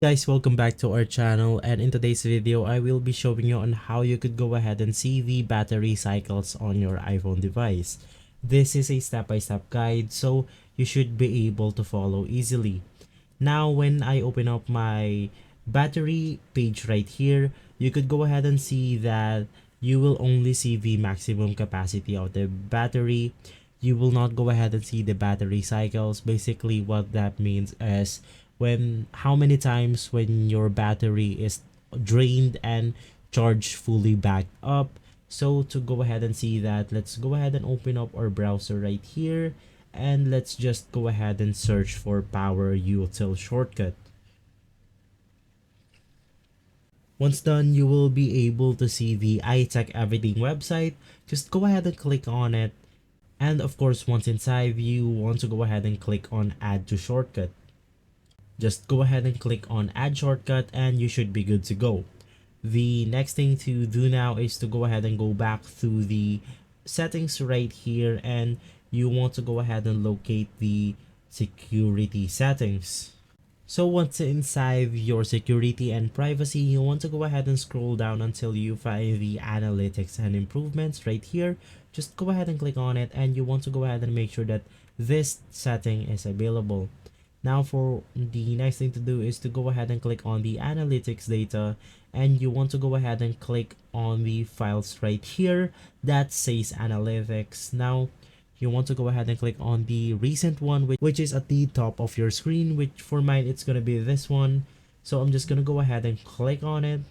Guys, welcome back to our channel, and in today's video I will be showing you on how you could go ahead and see the battery cycles on your iPhone device. This is a step-by-step guide, so you should be able to follow easily. Now when I open up my battery page right here, you could go ahead and see that you will only see the maximum capacity of the battery. You will not go ahead and see the battery cycles. Basically what that means is when how many times when your battery is drained and charged fully back up. So to go ahead and see that, let's go ahead and open up our browser right here, and let's just go ahead and search for power util shortcut. Once done, you will be able to see the iTech Everything website. Just go ahead and click on it, and of course once inside you want to go ahead and click on add to shortcut. Just go ahead and click on add shortcut and you should be good to go. The next thing to do now is to go ahead and go back to the settings right here, and you want to go ahead and locate the security settings. So once inside your security and privacy, you want to go ahead and scroll down until you find the analytics and improvements right here. Just go ahead and click on it, and you want to go ahead and make sure that this setting is available. Now for the next thing to do is to go ahead and click on the analytics data, and you want to go ahead and click on the files right here that says analytics. Now you want to go ahead and click on the recent one, which is at the top of your screen, which for mine it's gonna be this one. So I'm just gonna go ahead and click on it,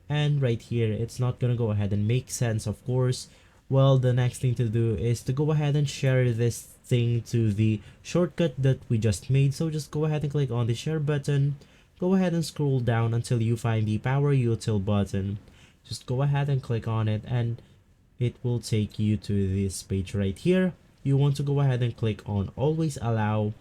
and right here it's not gonna go ahead and make sense, of course. Well, the next thing to do is to go ahead and share this thing to the shortcut that we just made. So just go ahead and click on the share button, go ahead and scroll down until you find the power util button. Just go ahead and click on it, and it will take you to this page right here. You want to go ahead and click on always allow,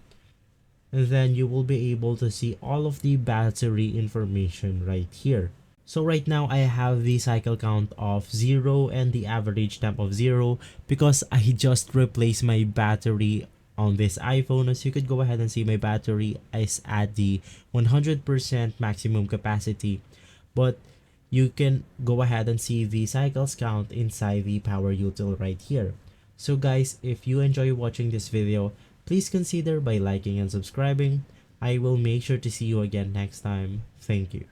and then you will be able to see all of the battery information right here. So right now I have the cycle count of 0 and the average temp of 0 because I just replaced my battery on this iPhone. As you could go ahead and see, my battery is at the 100% maximum capacity, but you can go ahead and see the cycles count inside the power util right here. So guys, if you enjoy watching this video, please consider by liking and subscribing. I will make sure to see you again next time. Thank you.